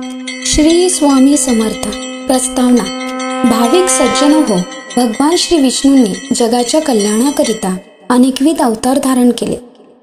श्री स्वामी समर्थ. प्रस्तावना. भाविक सज्जन हो, भगवान श्री विष्णूंनी जगाच्या कल्याणाकरिता अनेकविध अवतार धारण केले.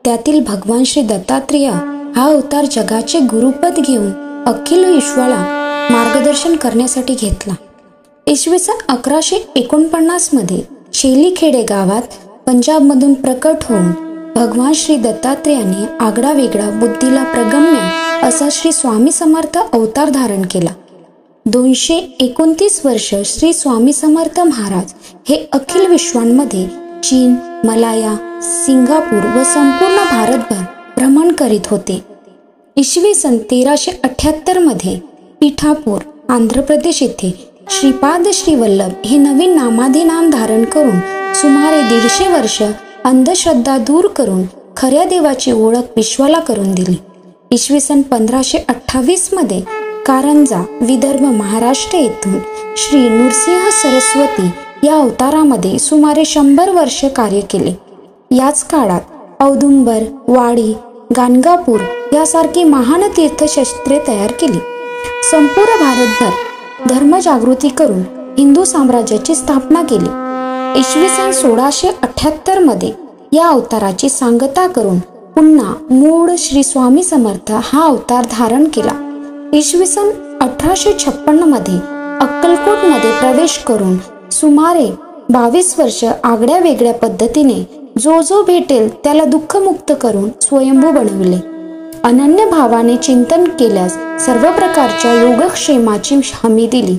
त्यातील भगवान श्री दत्तात्रेय हा अवतार जगाचे गुरुपद घेऊन अखिल विश्वाला मार्गदर्शन करण्यासाठी घेतला. इसवी सन 1149 मध्ये शेलीखेडे गावात पंजाबमधून प्रकट होऊन भगवान श्री दत्तात्रेयांनी आगळा वेगळा बुद्धीला प्रगम्य असा श्री स्वामी समर्थ अवतार धारण केला. 229 वर्ष श्री स्वामी समर्थ महाराज हे अखिल विश्वांमध्ये चीन, मलाया, सिंगापूर व संपूर्ण भारतभर भ्रमण करीत होते. इसवी सन 1378 मध्ये पिठापूर, आंध्र प्रदेश येथे श्रीपाद श्री वल्लभ हे नवीन नामाधिनाम धारण करून सुमारे 150 वर्ष अंधश्रद्धा दूर करून खऱ्या देवाची ओळख विश्वाला करून दिली. इसवी सन 1528 मध्ये कारंजा, विदर्भ, महाराष्ट्र येथून श्री नृसिंह सरस्वती या अवतारामध्ये सुमारे 100 वर्ष कार्य केले. याच काळात औदुंबर, वाडी, गाणगापूर यासारखी महान तीर्थक्षेत्रे तयार केली. संपूर्ण भारतभर धर्मजागृती करून हिंदू साम्राज्याची स्थापना केली. इसवी सन 1678 मध्ये या अवताराची सांगता करून पुन्हा मूळ श्री स्वामी समर्थ हा अवतार धारण केला. इसवी सन 1856 मध्ये अक्कलकोट मध्ये प्रवेश करून सुमारे 22 वर्ष आगळ्या वेगळ्या पद्धतीने जो भेटेल त्याला दुःखमुक्त करून स्वयंभू बनविले. अनन्य भावाने चिंतन केल्यास सर्व प्रकारच्या योगक्षेमाची हमी दिली.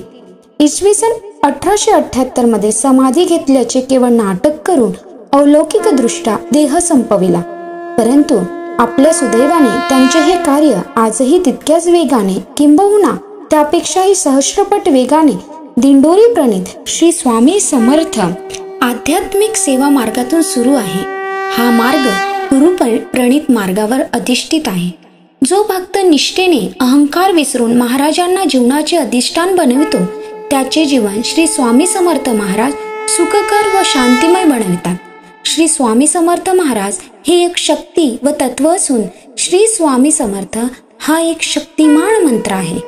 इसवी सन 1878 मध्ये समाधी घेतल्याचे केवळ नाटक करून अलौकिक दृष्ट्या देह संपविला. परंतु आपल्या सुदैवाने त्यांचे हे कार्य आजही तितक्याच वेगाने किंबहुना त्यापेक्षाही सहस्रपट वेगाने दिंडोरी प्रणित श्री स्वामी समर्थ आध्यात्मिक सेवा मार्गातून सुरू आहे. हा मार्ग गुरु प्रणित मार्गावर अधिष्ठित आहे. जो भक्त निष्ठेने अहंकार विसरून महाराजांना जीवनाचे अधिष्ठान बनवितो त्याचे जीवन श्री स्वामी समर्थ महाराज सुखकर व शांतिमय बनवितात. श्री स्वामी समर्थ महाराज हे एक शक्ती व तत्व असून श्री स्वामी समर्थ हा एक शक्तिमान मंत्र आहे.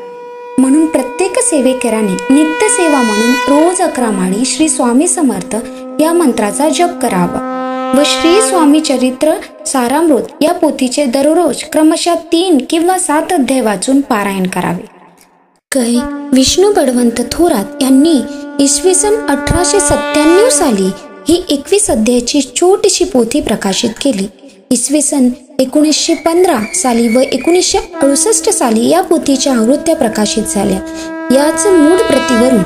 म्हणून प्रत्येक सेवेकराने नित्य सेवा म्हणून रोज 11 माळी श्री स्वामी समर्थ या मंत्राचा जप करावा व श्री स्वामी चरित्र सारामृत या पोथीचे दररोज क्रमशः 3 किंवा 7 अध्याय वाचून पारायण करावे. कै विष्णू बळवंत थोरात यांनी इसवी सन 1897 साली ही 21 अध्यायाची छोटीशी पोथी प्रकाशित केली. इसवी सन 1915 साली व 1968 साली या पोथीच्या आवृत्त्या प्रकाशित झाल्या. याच मूळ प्रतीवरून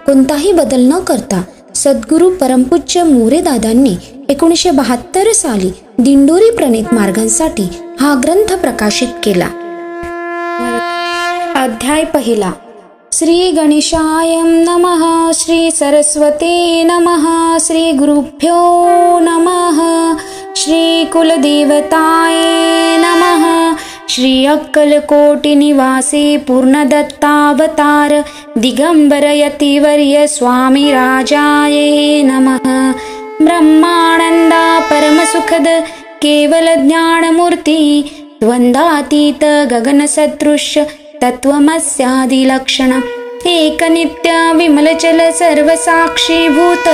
कोणताही बदल न करता सद्गुरू परमपूज्य मोरेदादांनी 1972 साली दिंडोरी प्रणित मार्गांसाठी हा ग्रंथ प्रकाशित केला. अध्याय पहिला. श्री गणेशाय नमः. श्री सरस्वते नमः. श्री गुरुभ्यो नमः. श्री कुलदेवताय नमः. श्री अक्कलकोटि निवासी पूर्णदत्तावतार दिगंबर यतिवर्य स्वामी राजाय नमः. ब्रह्मानंदा परमसुखद केवल ज्ञानमूर्ती द्वंद्वातीत गगनसदृश तत्वमस्यादिलक्षण एकनित्य विमलचल सर्वसाक्षीभूत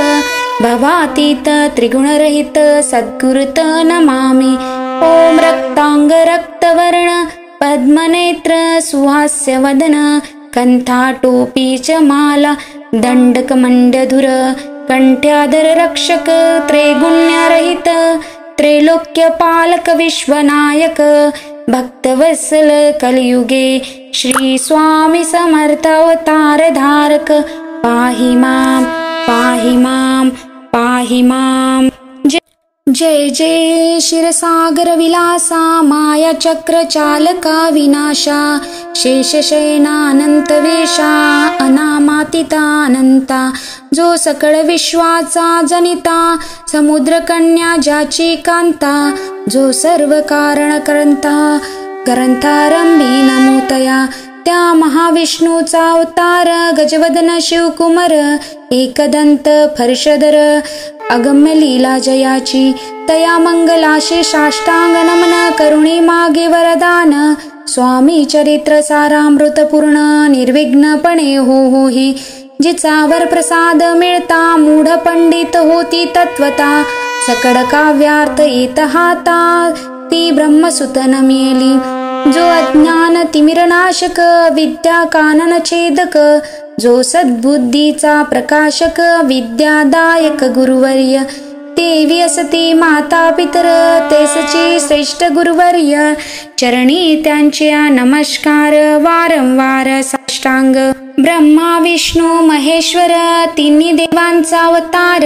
भवातीत त्रिगुणरहित सद्गुरुत नमामि. ओम रक्तांग रक्तवर्ण पद्मनेत्र सुहास्य वदन कंठाटोपी च माला दंडक मंडधुर कंठ्याधर रक्षक त्रैगुण्यरहित त्रैलोक्य पालक विश्वनायक भक्तवत्सल कलियुगे श्री स्वामी समर्थ अवतार धारक पाहि मां पाहि मां पाहि मां. जय जय क्षीरसागर विलासा माया चक्र चालका विनाशा शेषशयनानंत वेशा अनामातिता अनंता जो सकळ विश्वाचा जनिता समुद्र कन्या ज्याची कांता जो सर्व कारण ग्रंथारंभी नमोतया त्या महाविष्णूचा अवतार गजवदन शिवकुमार एकदंत फर्षधर अगम्य लीला जयाची तया मंगलाशी साष्टांग नमन करुणी मागे वरदान स्वामी चरित्र सारामृत पूर्ण निर्विघ्नपणे हो हे. जिचावर प्रसाद मिळता मूढ पंडित होती तत्वता. सकड काव्यार्थ येत हाता ती ब्रह्मसुत न मेली. जो अज्ञान तिमिरनाशक विद्या कानन छेदक. जो सद्बुद्धीचा प्रकाशक विद्यादायक गुरुवर्य. देवी असती माता पितर तेसची श्रेष्ठ गुरुवर्य. चरणी त्यांचे नमस्कार वारंवार साष्टांग. ब्रह्मा विष्णू महेश्वर तिन्ही देवांचा अवतार.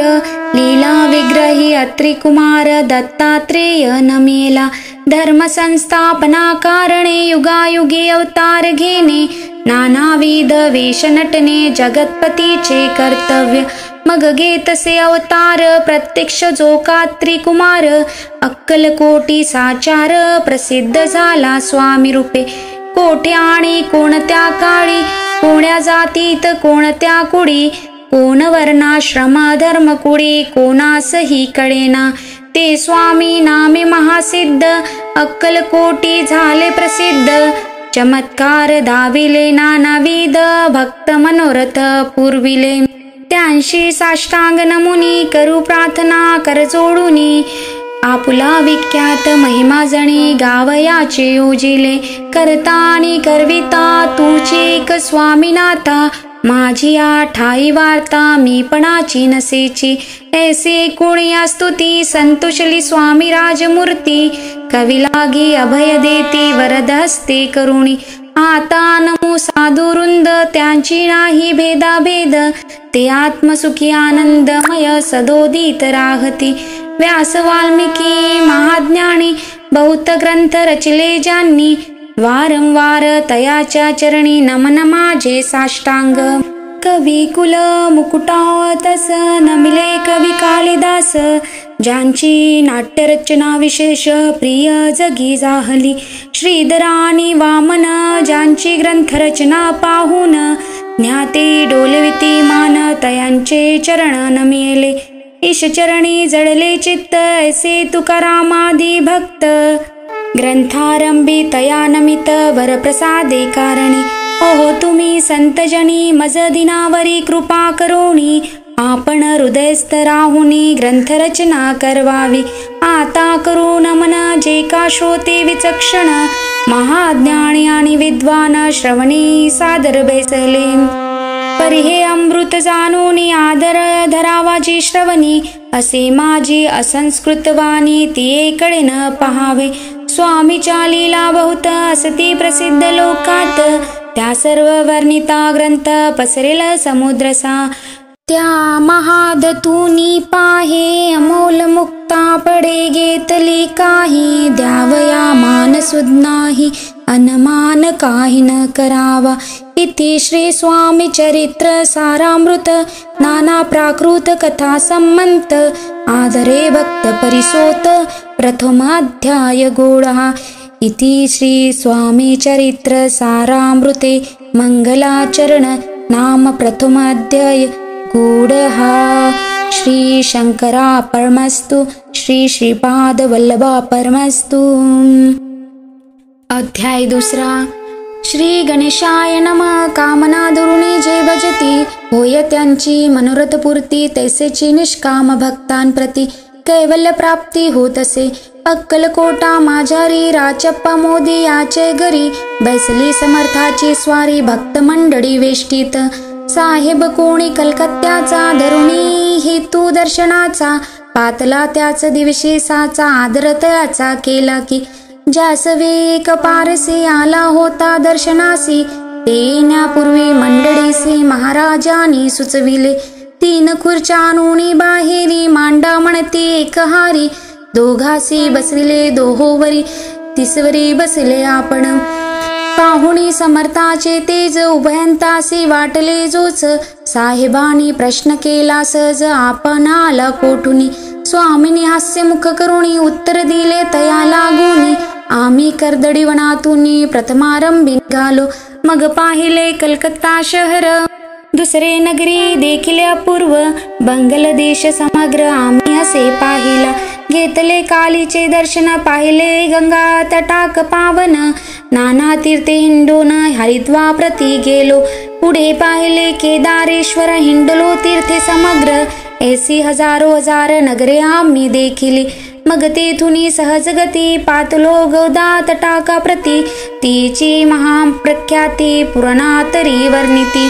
लीला विग्रही अत्री कुमार दत्तात्रेय न मेला. धर्म संस्थापना कारणे युगायुगे अवतार घेणे. नानाविध वेश नटने जगतपतीचे कर्तव्य. मग घेतसे अवतार प्रत्यक्ष जो का त्रिकुमार. अक्कलकोटी साचार प्रसिद्ध झाला स्वामी रूपे. कोठे आणि कोणत्या काळी कोण्या जातीत कोणत्या कुडी. कोण वर्णाश्रम धर्म कुडी कोणासही कळेना. ते स्वामी नामे महासिद्ध अक्कलकोटी झाले प्रसिद्ध. चमत्कार दाविले नानाविध भक्त मनोरथ पुरविले. त्यांशी साष्टांग नमुनी करू प्रार्थना कर जोडूनी. आपुला विख्यात महिमा जणी गावयाचे योजिले. करता आणि करविता तुझी एक स्वामीनाथा. माझी ठाई वार्ता मी पणाची नसेची. ऐसे कोणिया स्तुती संतोषली स्वामी राजमूर्ती. कवी लागी अभय देती वरद हस्ते करुणी. आता नमो साधुवृंद त्यांची नाही भेदाभेद. ते आत्मसुखी आनंदमय सदोदित राहती. व्यास वाल्मिकी महाज्ञानी बहुत ग्रंथ रचले ज्यांनी. वारंवार तयाच्या चरणी नमन माझे साष्टांग. कवी कुल मुकुटावतस नमिले कवी कालिदास. ज्यांची नाट्यरचना विशेष प्रिय जगी जाहली. श्रीधराणी वामन ज्यांची ग्रंथरचना पाहून. ज्ञाते डोलविती मान तयांचे चरण नमिले. ईशचरणी जडले चित्त ऐसे तुकारामादी भक्त. ग्रंथारंभी तया नमित वरप्रसादे कारणी. ओहो तुम्ही संतजनी मज दिनावरी कृपा करोनी. आपण हृदयस्थ राहुनी ग्रंथरचना करवावी. आता करू नमन जे का श्रोते विचक्षण. महाज्ञानी आणि विद्वान श्रवणी सादर बैसले. परी हे अमृत जाणूनी आदर धरावाजी श्रवणी. असे माझी असंस्कृत वाणी ती एकडे न पहावे. स्वामीच्या लीला बहुत असती प्रसिद्ध लोकात. त्या सर्व वर्णिता ग्रंथ पसरेल समुद्रसा. त्या महादतूनी पाहे अमोल मुक्ता पडे घेतली काही. द्यावया मान सुज्ञाही अनमान काही न करावा. इति श्री स्वामी चरित्र सारामृत नाना प्राकृत कथा संमंत. आदरे भक्त परिसोत प्रथमाध्याय गोडा. इति श्री स्वामी चरित्र सारामृते मंगलाचरण नाम प्रथमाध्याय गूढः. श्री शंकरार्पणमस्तु. श्री श्रीपाद वल्लभार्पणमस्तु. अध्याय दुसरा. श्री गणेशाय नमः. कामना दुरुणी जे भजती होय त्यांची मनोरथपूर्ती. तैसेची निष्काम भक्तांप्रती कैवल्य प्राप्ती होत असे. अक्कलकोटा माझारी राचप्पा मोदी याचे घरी. बैसली समर्थाची स्वारी भक्त मंडळी वेष्टीत. साहेब कोणी कलकत्त्याचा धरुणी हेतू दर्शनाचा. पातला त्याच दिवशी साचा आदर तयाचा केला की. ज्यास वेक पारसी आला होता दर्शनासी. ते येण्यापूर्वी मंडळीसी महाराजांनी सुचविले. 3 खुर्च्या आणूनी बाहेरी मांडा म्हणती एकहारी. दोघासी बसविले दोहोवरी तिसवरी बसले आपण. पाहुणी समर्थाचे तेज उभयंतासी वाटले जोच. साहेबांनी प्रश्न केला सहज आपण आला कोठुनी. स्वामींनी हास्यमुख करुणी उत्तर दिले तया लागूनी. आम्ही कर्दडीवनातून प्रथमारंभी निघालो. मग पाहिले कलकत्ता शहर. दुसरे नगरी देखील अपूर्व. बंगल देश समग्र आम्ही असे पाहिला. घेतले कालीचे दर्शन, पाहिले गंगा तटाक पावन, नाना तीर्थे हिंडून हरिद्वार प्रती गेलो, पुढे पाहिले केदारेश्वर, हिंडलो तीर्थे समग्र, ऐसी हजारो हजार नगरे आम्ही देखिली, मग तेथुनी सहज गती पातलो गोदा तटाका प्रती, तिची महाप्रख्याती पुराणातरी वर्णिती,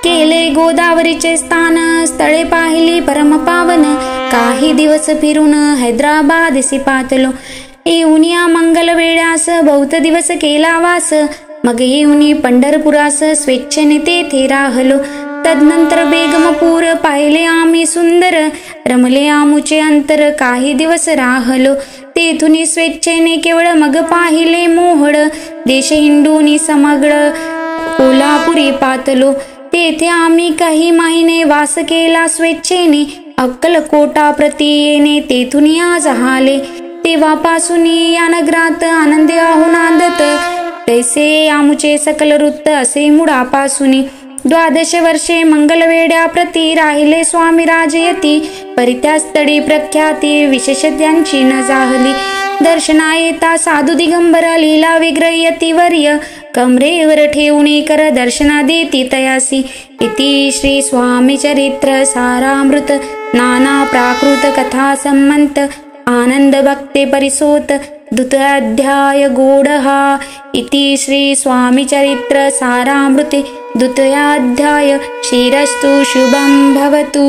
केले गोदावरीचे स्थान, स्थळे पाहिली परम पावन, काही दिवस फिरून हैदराबादसी पातलो, येऊनिया मंगल वेळास बहुत दिवस केला वास, मग येऊनी पंढरपुरास स्वेच्छेने तेथे राहलो, तदनंतर बेगमपूर पाहिले आम्ही सुंदर, रमले आमुचे अंतर काही दिवस राहलो, तेथुनी स्वेच्छेने केवळ मग पाहिले मोहड, देश हिंडूनी समग्र कोल्हापुरी पातलो, तेथे आम्ही काही महिने वास केला स्वेच्छेने, अक्कलकोटा प्रती येणे तेथुनी आज आले, तेव्हापासून या नगरात आनंदी आहो नांदत, तैसे आमुचे सकल वृत्त असे मुळापासून, 12 वर्षे मंगलवेड्या प्रती राहिले स्वामी राजयती, परित्यास्थळी प्रख्याती विशेष त्यांची न जाहली, दर्शना येता साधू दिगंबर लीला विग्रहयती वर्य, कमरेवर ठेवणे कर दर्शना देती तयासी, इति श्री स्वामी चरित्र सारामृत नाना प्राकृत कथा संमंत, आनंद भक्ते परिसोत द्वितीयाध्याय गोडहा, इति श्री स्वामी चरित्र सारामृते द्वितीयाध्याय, श्रीरस्तु शुभं भवतु।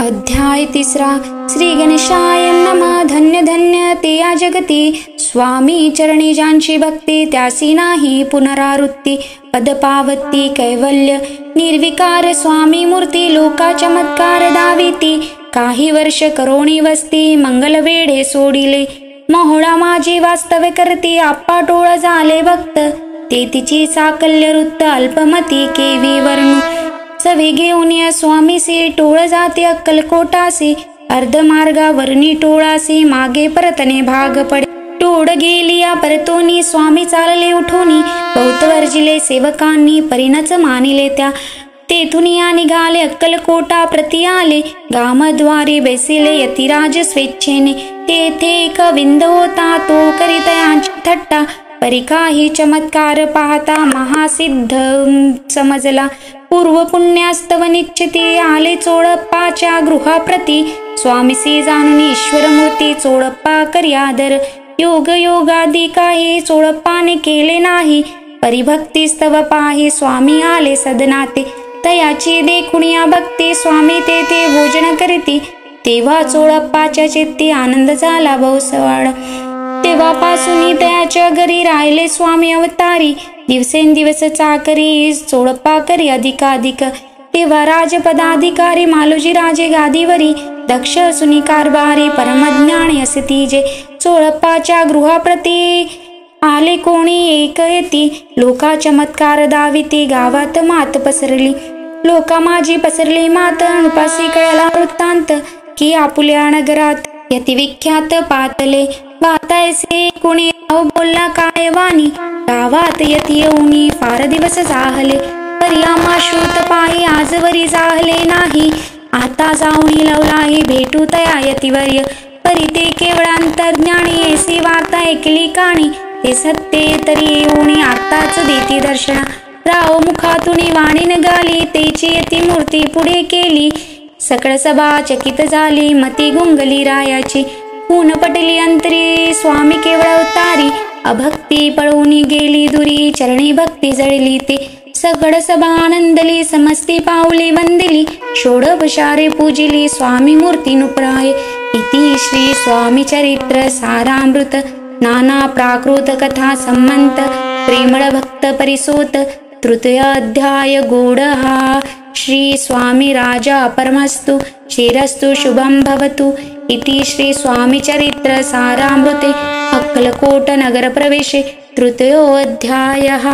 अध्याय 3 श्री गणेशाय नमः। धन्य धन्य ते या जगती, स्वामी चरणी ज्यांची भक्ती, त्यासी नाही पुनरावृत्ती, पदपावती कैवल्य निर्विकार स्वामी मूर्ती, लोका चमत्कार दाविती, काही वर्ष करोणी वस्ती, मंगल वेढे सोडिले, मोहळा माझी वास्तव्य करती, आप्पा टोळ झाले भक्त, ते तिची साकल्य वृत्त अल्पमती केवी वर्णू, सवे घेऊन या स्वामीसी टोळ जाते अक्कलकोटासी, अर्धमार्गावरणी टोळासी मागे परतने भाग पडे, टोळ गेली या परतोनी स्वामी चालले उठोनी, बहुत वर्जिले सेवकांनी परिणच मानिले त्या, तेथून या निघाले अक्कलकोटा प्रती आले, गामद्वारी बेसिले यतिराज स्वेच्छेने, तेथे एक विंद होता तो करीतयांची थट्टा, परी काही चमत्कार पाहता महासिद्ध समजला, पूर्व पुण्यास्तव निश्चिती आले चोळप्पाच्या गृहाप्रती, स्वामीसी जाणून ईश्वर मूर्ती चोळप्पा कर्यादर, योग योगादी काही चोळप्पाने केले नाही, परिभक्ती स्तव पाही स्वामी आले सदनाते, तयाची देखून या भक्ती स्वामी तेथे भोजन करती, तेव्हा चोळप्पाच्या चित्ती आनंद झाला बहुसवाड, तेव्हापासून तयाच्या घरी राहिले स्वामी अवतारी, दिवसेंदिवस चाकरी चोळप्पा करी अधिकाधिक, तेव्हा राजपदाधिकारी मालोजी राजे गादीवरी, दक्ष सुनी कारभारी परमज्ञानी असे तिजे, चोळप्पाच्या गृहाप्रती आले कोणी एक येती, लोका चमत्कार दाविती, गावात मात पसरली, लोका माझी पसरली मात, अनुपासी कळला वृत्तांत, की आपुल्या नगरात यति विख्यात पातले, वातायसे कोणी बोलला काय वाणी, गावात यति येऊनी फार दिवस जाहले, परियामा श्रुत पाही आजवरी जाहले नाही, आता जाऊनी लवलाही भेटू तया यतिवर्य, परी ते केवळ अंतर्ज्ञानी ऐसी वार्ता ऐकली काणी, ते सत्य तरी येऊनी आताच देती दर्शना, राव मुखातून वाणी निघाली, तेची यती मूर्ती पुढे केली, सकळ सभा चकित झाली, मती गुंगली रायाची, ऊन पटली अंतरी स्वामी केवळ अवतारी, अभक्ती पळून गेली दुरी, चरणी भक्ती जळली ते, सकळ सभा आनंदली, समस्ती पावली वंदिली, षोडपशारे पूजिली, स्वामी मूर्ती नुप्राय, इति श्री स्वामी चरित्र सारामृत नाना प्राकृत कथा संमंत, प्रेमळ भक्त परिसोत तृतीय अध्याय गोडहा, श्री स्वामी राजा परमस्तु, श्रीरस्तु शुभं भवतु, इति श्री स्वामी चरित्र सारामृते अक्कलकोट नगर प्रवेशे तृतीयो अध्यायः।